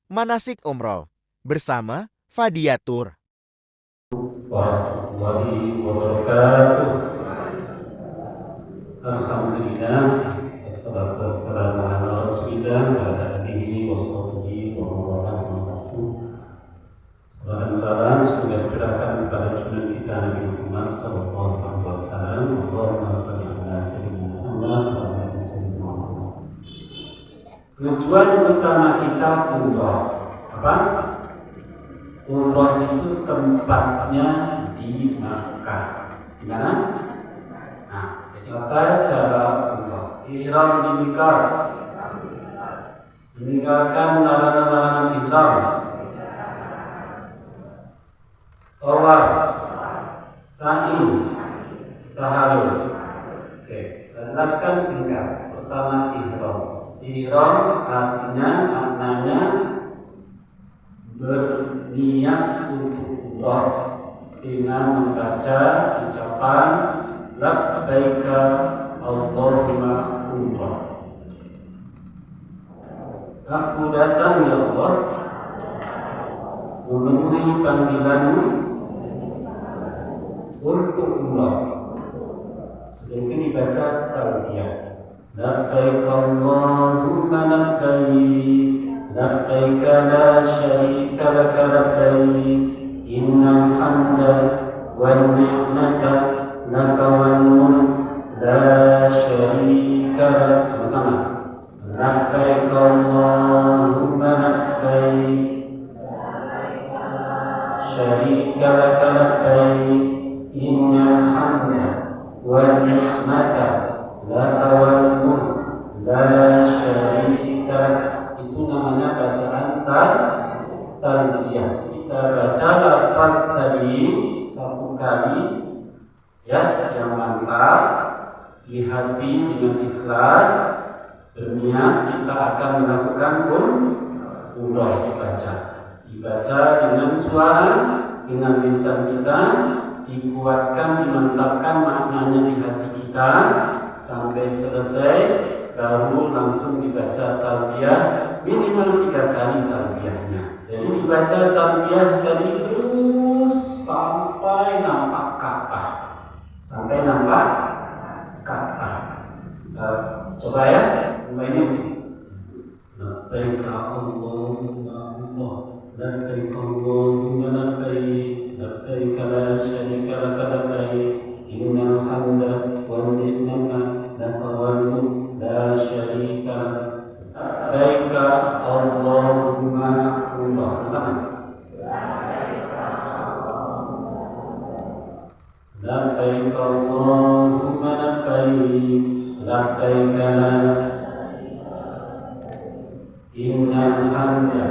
manasik umroh bersama Fadiatur. Warahmatullahi wabarakatuh. Alhamdulillah, wassalatu wassalamu ala rasulillah wa ala alihi wa sahbihi wa man walah. Salam dan salam semoga tercurahkan kepada junjungan kita Nabi Muhammad sallallahu alaihi wasallam. Allahumma shalli ala sayyidina Muhammad wa ala sayyidina Muhammad. Tujuan utama kita umrah apa? Umrah itu tempatnya di Makkah. Di mana? Nah, jadi apa cara umrah? Ihram dimikar, meninggalkan larangan-larangan ihram, tawaf, sa'i, tahallul. Oke, saya jelaskan singkat. Pertama ihram. Ihram artinya maknanya berniat untuk umrah dengan membaca ucapan labbaika Allahumma umrah. Aku datang ya Allah memenuhi panggilanmu untuk umrah. Sudah itu dibaca talbiyah. Labbaik Allahumma labbaik. لبيك لا شريك لك لبيك إن الحمد والنعمة لك والملك لا شريك لك. Sama-sama. لبيك اللهم لبيك شريك لك لبيك إن الحمد والنعمة لك والملك لا شريك لك. Itu namanya bacaan talbiyah. Kita baca lafaz tadi satu kali ya, yang mantap di hati dengan ikhlas berniat kita akan melakukan umrah. Dibaca dengan suara, dengan lisan kita, dikuatkan, dimantapkan maknanya di hati kita sampai selesai. Baru langsung dibaca talbiyah, minimal 3 kali talbiyahnya. Jadi dibaca talbiyah tadi terus sampai nampak Ka'bah. Coba ya, ini. Labbaik Allahumma Allah, labbaik Allahumma labbaik, labbaik la syarika laka labbaik, innal hamda wan ni'mata laka wal mulk la syarika labbaik Allahumma Allah. Sama-sama. Labbaik Allahumma labbaik, labbaik la innal hamda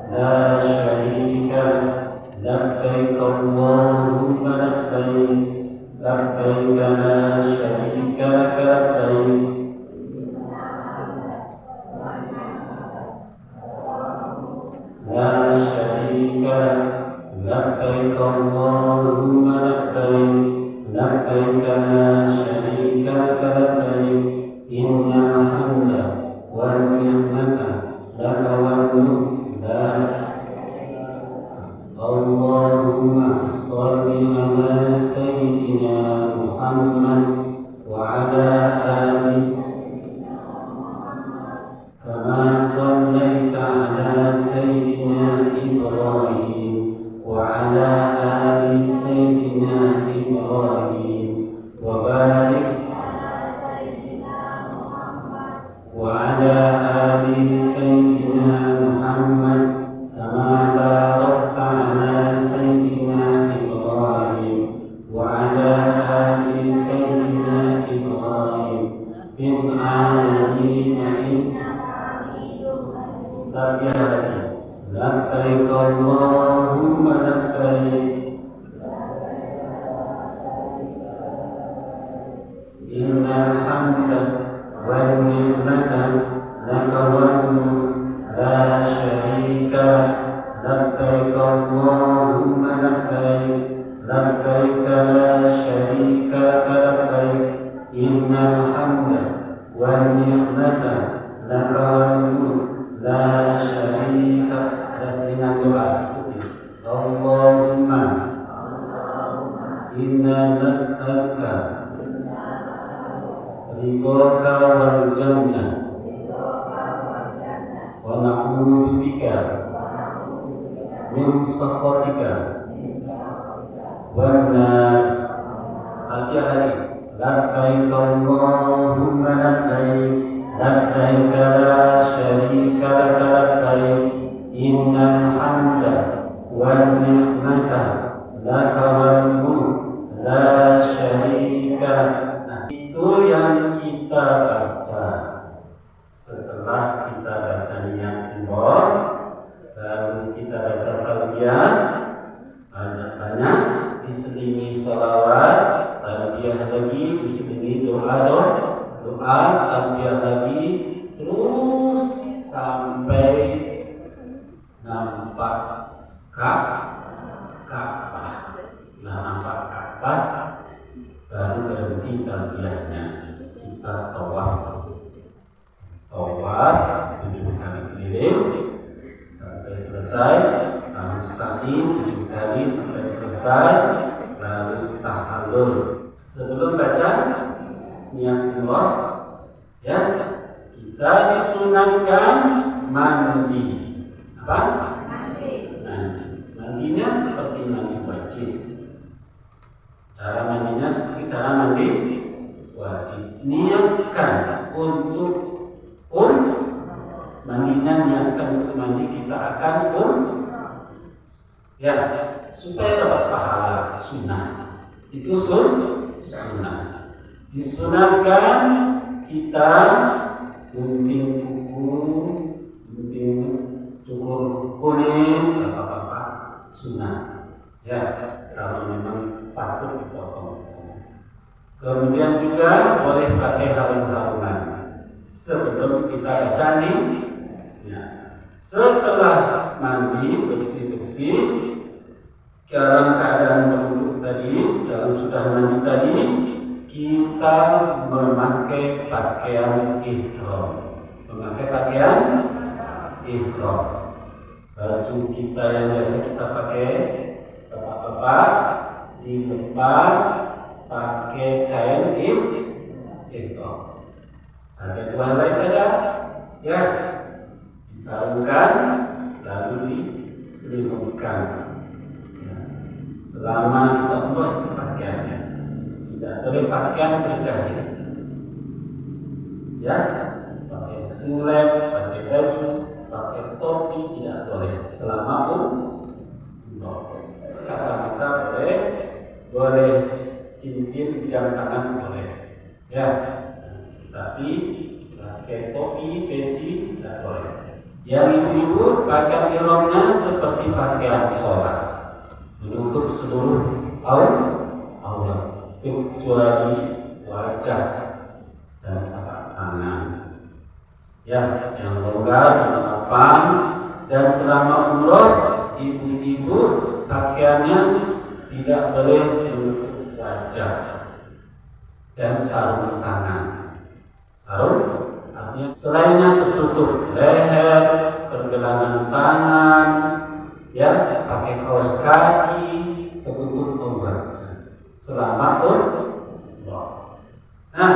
la syarika labbaik Allahumma labbaik, labbaik la syarika laka labbaik la syarika labbaik Allahumma labbaik, labbaik la syarika laka labbaik innal hamda wan ni'mata laka wal mulk la. Allahumma shalli ala sayyidina Muhammad wa ala ali kama shallaita ala sayyidina Ibrahim wa ala ali sayyidina Ibrahim wa barik wa ala ali sayyidina Muhammad kama barakta ala sayyidina Ibrahim wa ala ali sayyidina Ibrahim fil alamin. Tapi lagi, labbaik Allahumma labbaik, innal hamda wan ni'mata laka wal mulk la syarika labbaik Allahumma labbaik, labbaik la syarika laka labbaik innal hamda wan ni'mata lakal mulk la syarika ada selingan doa. Allahumma inna nas'aluka ridhaka wal jannah wa na'udzu bika min sakhatika wan nar. Hati-hati. Labbaik Allahumma labbaik labbaik la syarika laka labbaik innal hamda wan ni'mata laka wal mulk la syarika lak. Itu yang kita baca. Setelah kita baca niat umroh, lalu kita baca talbiyah banyak-banyak, diselingi sholawat, talbiyah lagi, diselingi doa, talbiyah lagi, terus sampai nampak Ka'bah. Setelah nampak Ka'bah, baru berhenti talbiyahnya. Kita tawaf 7 kali keliling sampai selesai, lalu sa'i 7 kali sampai selesai, lalu tahallul. Sebelum baca niat umrah, ya, kita disunahkan mandi. Apa? Mandinya seperti mandi wajib. Cara mandinya seperti cara mandi wajib. Niatkan untuk mandinya, niatkan untuk mandi, kita akan ya, supaya dapat pahala sunnah. Itu sunnah. Disunahkan kita gunting kuku, gunting cukur kumis, apa-apa sunnah. Ya, kalau memang patut dipotong. Kemudian juga boleh pakai harum-haruman sebelum kita baca nih. Ya. Setelah mandi bersih-bersih dalam keadaan berwudu tadi, sudah mandi tadi, kita memakai pakaian ihram. Baju kita yang biasa kita pakai, bapak-bapak, dilepas pakai kain ihram. Ada 2 helai saja, ya, disarungkan lalu diselimutkan. Ya. Selama kita umrah pakaiannya, tidak boleh pakaian berjahit. Ya, pakai singlet, pakai baju, pakai topi tidak boleh selama umrah. Kacamata boleh, cincin jam tangan boleh. Ya. Tapi pakai topi, peci tidak boleh. Yang ibu-ibu pakaian ihramnya seperti pakaian sholat, menutup seluruh aurat kecuali wajah dan tapak tangan. Ya, yang longgar dan lapang. Dan selama umroh, ibu-ibu pakaiannya tidak boleh menutup wajah dan sarung tangan. Artinya selainnya tertutup leher, pergelangan tangan, ya, pakai kaos kaki, tertutup aurat selama umrah. Nah,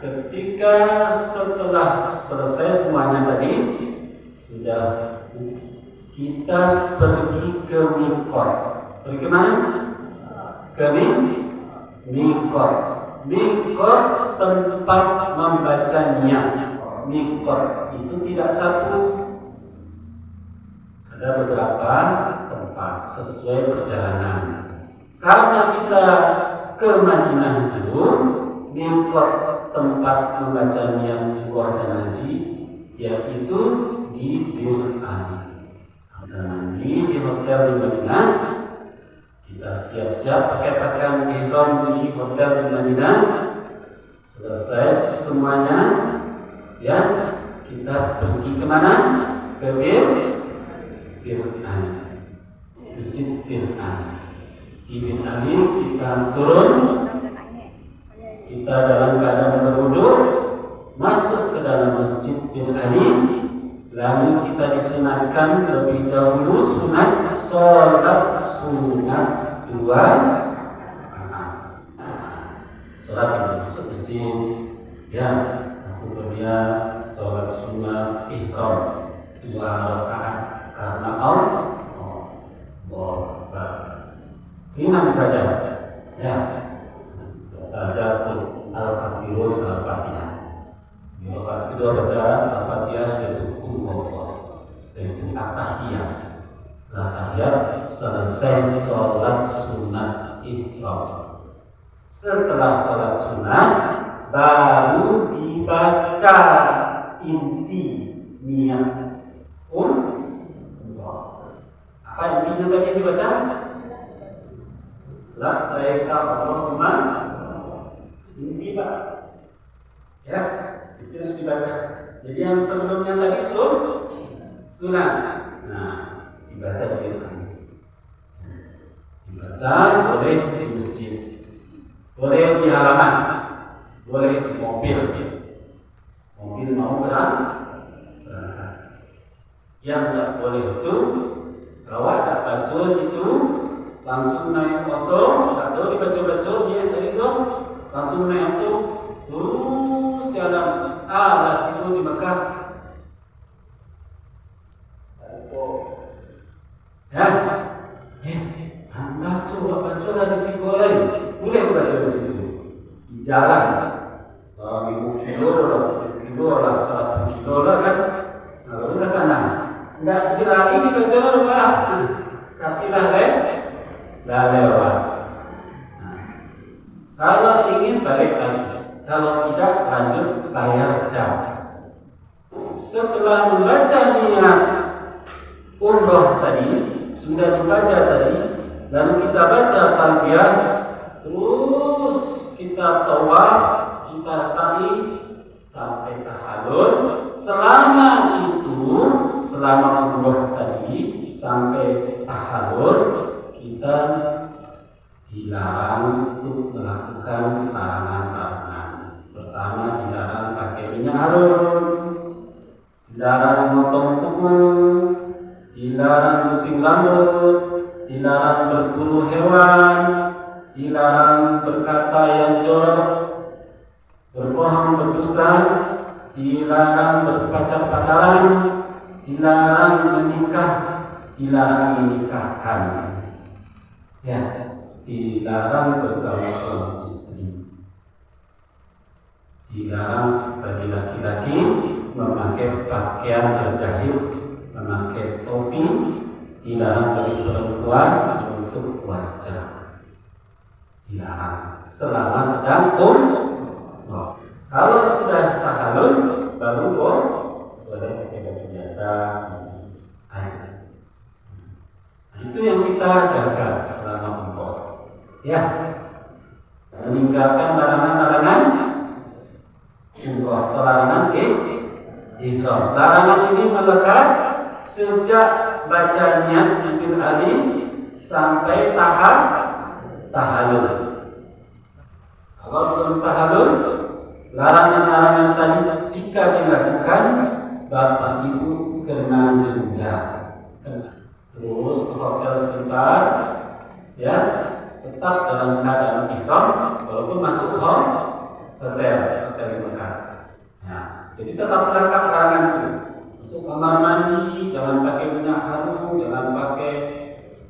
ketika setelah selesai semuanya tadi, sudah kita pergi ke mikot. Pergi ke mana? Ke mikot. Mikot tempat membaca niat. Mikot itu tidak satu, ada beberapa tempat sesuai perjalanan. Karena kita ke Madinah dulu, mikot tempat membaca niat umrah dan haji yaitu di Bir Ali. Kita mandi di hotel di Madinah. Kita siap-siap pakai pakaian ihram di hotel di Madinah. Selesai semuanya, ya, kita pergi kemana? Ke Bir Ali, Masjid Bir Ali. Di Bir Ali kita turun, kita dalam keadaan berwudu, masuk ke dalam Masjidil Haram, lalu kita disunatkan lebih dahulu sholat sunat 2 sholat masuk masjid, ya, kemudian sholat sunat ihram 2 rakaat karena Allah ringan saja, ya, saja untuk al-kafirun salah Fatihah. Di rakaat kedua baca al-Fatihah sudah cukup, setelah itu at-tahiyat. Setelah tahiyat selesai sholat sunat ihram. Setelah sholat sunat baru dibaca inti niat apa intinya tadi yang dibaca? Labbaik Allahumma inti Pak, ya, itu harus dibaca. Jadi yang sebelumnya tadi sunat, nah dibaca di rumah, dibaca boleh di masjid, boleh di halaman, boleh di mobil mau berangkat. Yang tidak boleh itu kalau ada bacos itu langsung naik motor, atau dibaca-baca dia tadi itu langsung naik motor terus jalan itu di Mekah. Ya, baca lah di sini boleh baca di sini di jalan. Kalau 5 kilo, 7 kilo lah, 1 kilo lah kan, kalau udah kanan, nggak lagi dibaca lah, tapi lah lewat. Kalau ingin balik lagi, kalau tidak lanjut bayar dam. Setelah membaca niat umroh tadi, sudah dibaca tadi, lalu kita baca talbiyah, terus kita tawaf, kita sa'i sampai tahallul. Selama umroh tadi sampai tahallul, kita dilarang untuk melakukan larangan-larangan. Pertama, dilarang pakai minyak harum, dilarang memotong kuku, dilarang gunting rambut, dilarang berburu hewan, dilarang berkata yang jorok, berbohong, berdusta, dilarang berpacar-pacaran, dilarang menikah, dilarang menikahkan, ya, dilarang bergaul suami istri, dilarang bagi laki-laki memakai pakaian berjahit, memakai topi, dilarang bagi perempuan untuk wajah, dilarang selama sedang umroh. Kalau sudah tahallul baru boleh pakai baju biasa. Itu yang kita jaga selama umroh, ya, meninggalkan larangan-larangan umroh atau larangan ihram. Larangan ini melekat sejak baca niat Idul Adha sampai tahallul. Kalau belum tahallul, larangan-larangan tadi jika dilakukan, bapak ibu kena denda. Terus ke hotel sebentar, ya, tetap dalam keadaan ihram walaupun masuk hotel di Mekah. Nah, jadi tetap lengkap larangan itu. Masuk kamar mandi, jangan pakai minyak harum, jangan pakai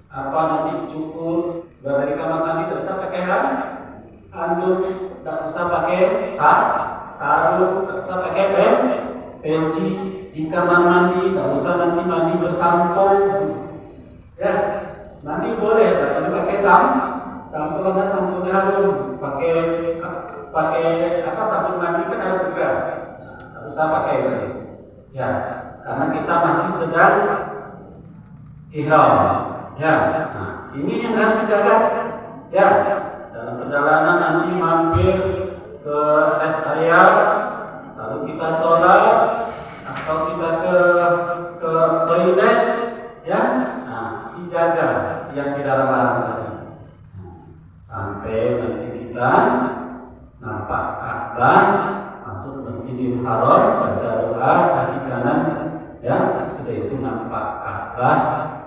nanti cukur. Dari kamar mandi tidak usah pakai handuk, tidak usah pakai sarung, tidak usah pakai peci. Di kamar mandi tidak usah nanti mandi bersampo. Ya, nanti boleh, tapi pakai sampo ada sampo harum, pakai sabun mandi kan harus juga, tidak usah pakai itu. Ya, karena kita masih sedang ihram. Ya, nah, ini yang harus dijaga. Ya, dalam perjalanan nanti mampir ke rest area, lalu kita sholat atau kita ke toilet, ya. Dijaga yang dilarang tadi, sampai nanti kita nampak Ka'bah, masuk Masjidil Haram, berdoa kaki kanan, ya, sudah itu nampak Ka'bah,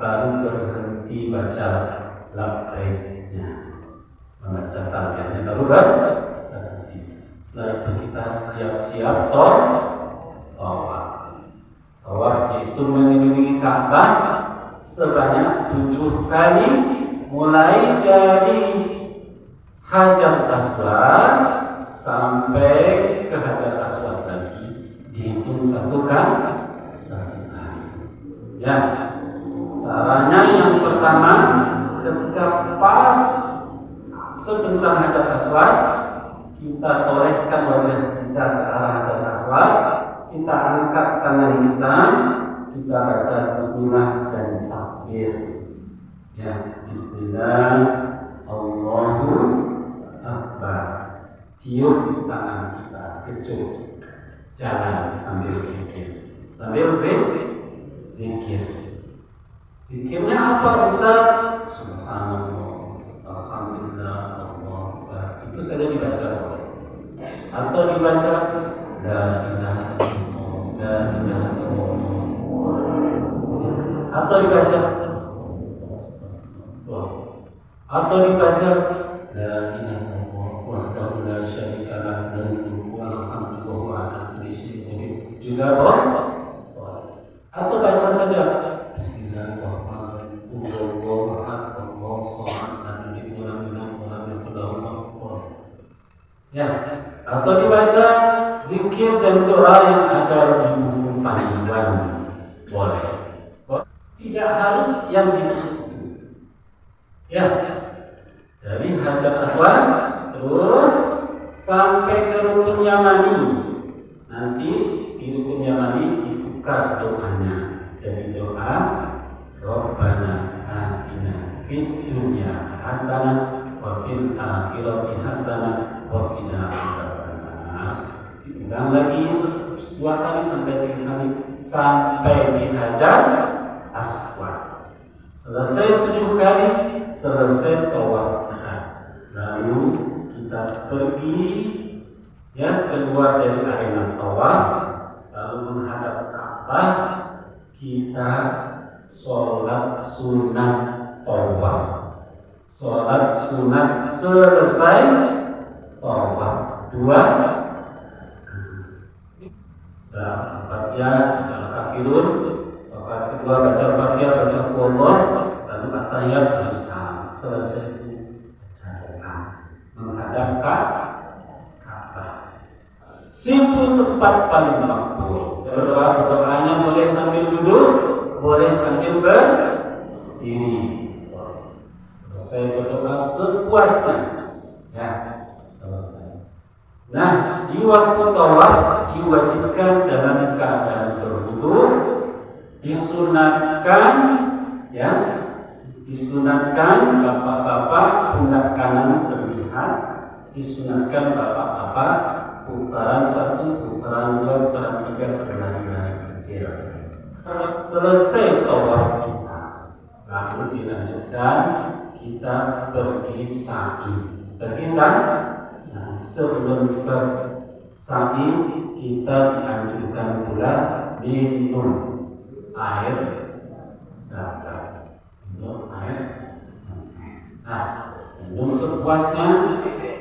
baru berhenti baca labbaiknya, membaca talbiyahnya baru berhenti. Setelah itu kita siap-siap tawaf. Tawaf yaitu mengelilingi Ka'bah sebanyak 7 kali, mulai dari Hajar Aswad sampai ke Hajar Aswad lagi, dihitung satu kali. Ya, caranya yang pertama, ketika pas sebentar Hajar Aswad, kita torehkan wajah kita ke arah Hajar Aswad, kita angkat tangan kita baca Bismillah dan takbir. Ya, Bismillah, Allahu Akbar. Cium tangan kita, kecup, jalan sambil zikir. Zikirnya apa, Ustaz? Subhanallah, Alhamdulillah, Allahu Akbar. Itu saja dibaca. Atau dibaca la ilaha illallah, la ilaha illallah. Atau dibaca la ilaha illallah wahdahu la syarika lah, lahul hamdu wa huwa ala kulli syai'in qadir. Juga atau baca saja Bismillahirrahmanirrahim, Allahu akbar, Allahu samad, lam yalid walam yulad walam yakul lahu kufuwan ahad. Ya, atau dibaca zikir dan doa yang ada di buku panduan, boleh. Tidak harus yang diikuti. Ya, dari Hajar Aswad terus sampai ke Rukun Yamani. Nanti di Rukun Yamani dibuka doanya. Jadi doa Rabbana atina fid dunya hasanah wa fil akhirati hasanah wa qina adzabannar. Diulang lagi 2 kali sampai 3 kali sampai di Hajar Aswad. Selesai 7 kali, selesai tawaf. Lalu kita pergi, ya, keluar dari arena tawaf, lalu menghadap Ka'bah, kita sholat sunat tawaf. Sholat sunat selesai tawaf 2. Al-Fatihah, baca Al-Kafirun, kedua baca Al-Fatihah, baca Qur'an, lalu At-Tahiyyat, selesai itu baca doa menghadap Ka'bah. Sifu tempat paling makbul. Doanya boleh sambil duduk, boleh sambil berdiri. Selesai berdoa sepuasnya, ya, selesai. Nah, di waktu tawaf diwajibkan dalam keadaan berwudu, disunatkan, ya, disunatkan bapak-bapak pundak kanan terlihat, disunatkan bapak-bapak putaran 1, putaran 2, putaran 3 berlari-lari kecil. Selesai tawaf kita, lalu dilanjutkan kita pergi sa'i. Sebelum bersa'i kita dianjurkan pula minum air zam-zam. Nah, minum sepuasnya,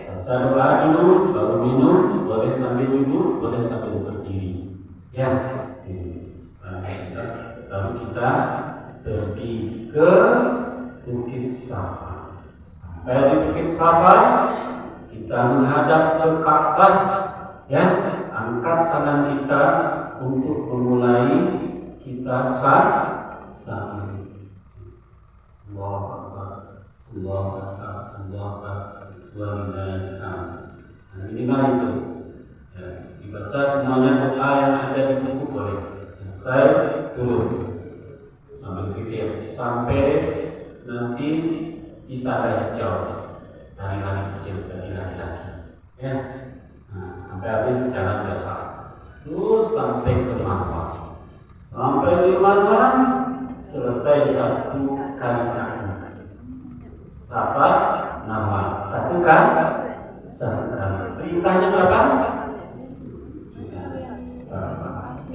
baca doa dulu, baru minum, boleh sambil duduk, boleh sambil berdiri. Ya, selanjutnya lalu kita pergi ke Bukit Safa. Sampai di Bukit Safa, kita menghadap ke Ka'bah, ya, angkat tangan kita untuk memulai kita sa'i. Allahu Akbar, Allahu Akbar, Allahu Akbar, walillahil hamd. Nah, minimal itu, ya, dibaca semuanya doa yang ada di buku boleh. Saya turun sambil zikir sampai nanti kita ada hijau dari lari kecil dari laki-laki, ya. Nah, sampai habis jalan biasa, terus sampai ke Marwah. Sampai di Marwah selesai 1 kali sa'i. Safa, Marwah, 1 kali. Perintahnya berapa?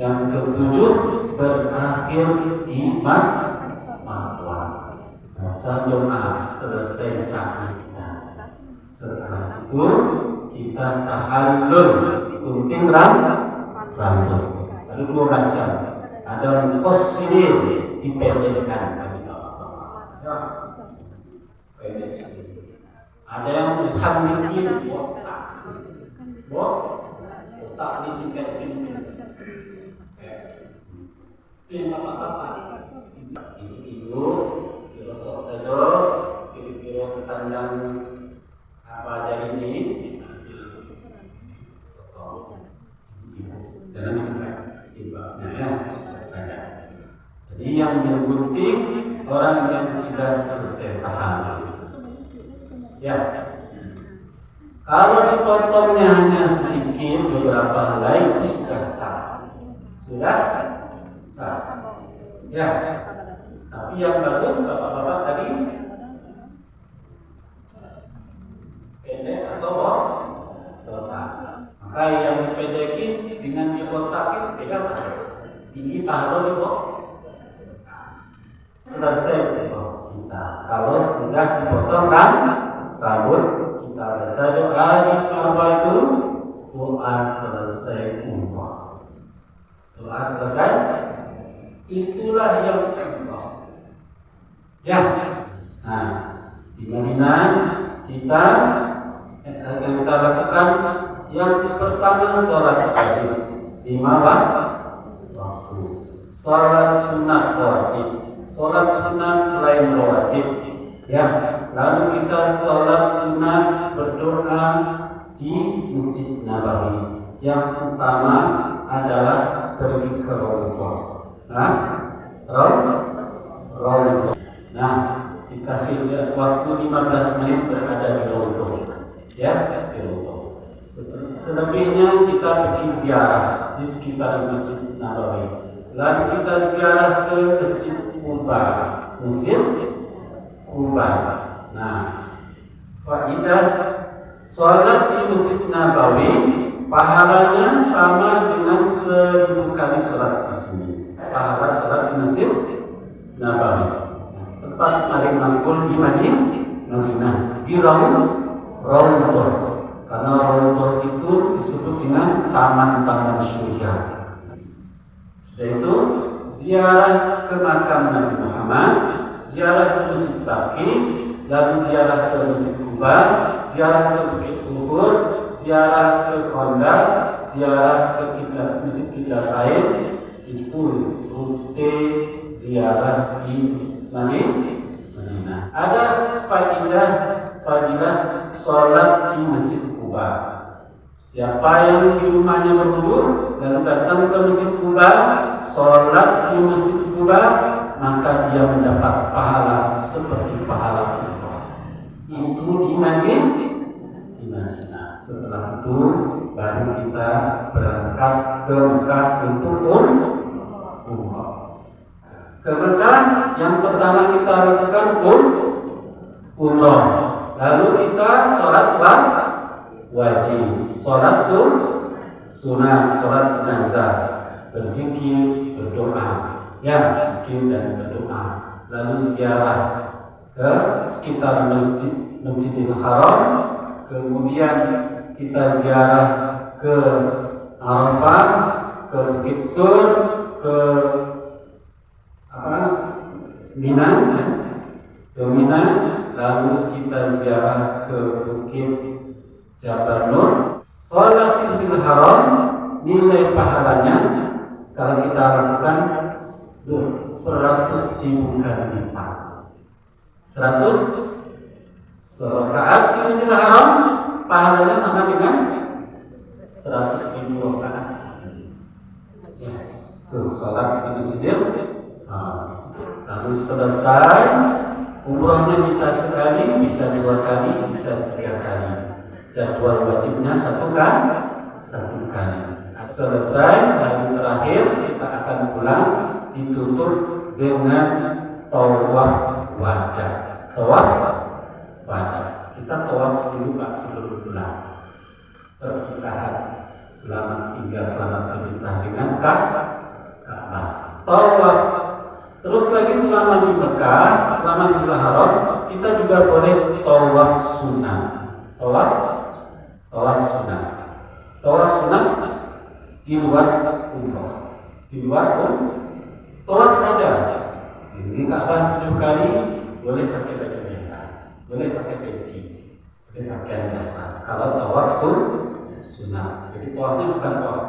Yang ketujuh berakhir di Marwah. Baca doa selesai sa'i kita. Setelah itu kita tahallul, gunting rambut. Ada 2 macam. Ada muqassirin, dipendekkan. Ya. Ada yang muhammadin, botak dijikat ini. Itu apa? Itu dirosok saja, sedikit sepanjang apa jari ini. Jangan tiba-tiba ya, saja. Jadi yang digunting orang yang sudah selesai tahallul. Ya. Kalau dipotongnya hanya sedikit beberapa helai itu sudah sah. Sudah sah. Ya. Tapi yang bagus bapak-bapak tadi pendek atau botak. Maka yang dipendekin dengan dibotakin beda. Tinggi pahala di botak. Selesai kita. Kalau sudah dipotong rambut, kita baca doa di Marwah itu, doa selesai umrah. Doa selesai, itulah yang umrah. Ya, nah di Madinah kita akan kita lakukan yang pertama sholat wajib 5 waktu, sholat sunat wajib, sholat sunat selain wajib. Ya, lalu kita sholat sunat berdoa di Masjid Nabawi. Yang utama adalah pergi ke Raudhah. Raudhah. Nah, dikasih waktu 15 menit berada di Raudhah. Ya, di Raudhah. Selebihnya kita pergi ziarah di sekitar Masjid Nabawi. Lalu kita ziarah ke Masjid Quba. Nah, faidah sholat di Masjid Nabawi pahalanya sama dengan 1000 kali sholat di sini. Pahala sholat di Masjid Nabawi. Tempat paling makbul di Madinah, di Raudhah. Karena Raudhah itu disebut dengan taman-taman surga. Yaitu ziarah ke makam Nabi Muhammad, ziarah ke Masjid Baqi, lalu ziarah ke Masjid Quba, ziarah ke Bukit Uhud, ziarah ke Khandaq, ziarah ke Masjid lain. Itu rute ziarah di Madinah. Ada fadilah sholat di Masjid Quba. Siapa yang di rumahnya berwudu lalu datang ke Masjid Quba, sholat di Masjid Quba, maka dia mendapat pahala seperti pahala umrah. Itu di Madinah. Setelah itu baru kita berangkat ke Mekah untuk umrah. Ke Mekah yang pertama kita lakukan umrah. Lalu kita sholat wajib, sholat sunat, sholat jenazah, berzikir, berdoa. Ya, zikir dan berdoa. Lalu ziarah ke sekitar Masjidil Haram. Kemudian kita ziarah ke Arafah, ke Bukit Sur, ke Mina. Lalu kita ziarah ke Bukit Jabal Nur. Sholat di Masjidil Haram nilai pahalanya kalau kita lakukan 100.000 kali lipat. 100 rakaat di Masjidil Haram pahalanya sama dengan 100.000 rakaat di sini. Ya, sholat di Masjidil Haram. Lalu selesai umrohnya bisa sekali, bisa 2 kali, bisa 3 kali. Jadwal wajibnya 1 kali. Selesai hari terakhir kita akan pulang, ditutup dengan tawaf wada. Kita tawaf dulu Pak sebelum pulang. Perpisahan, selamat tinggal, selamat berpisah dengan Ka'bah. tawaf. Terus lagi selama di Mekah, selama di Haram, kita juga boleh tawaf sunnah. Tawaf sunnah. Tawaf sunnah di luar umroh. Di luar tawaf saja. Ini Ka'bah 7 kali, boleh pakai baju biasa, boleh pakai peci, boleh pakaian biasa. Kalau tawaf sunnah, jadi tawafnya bukan tawaf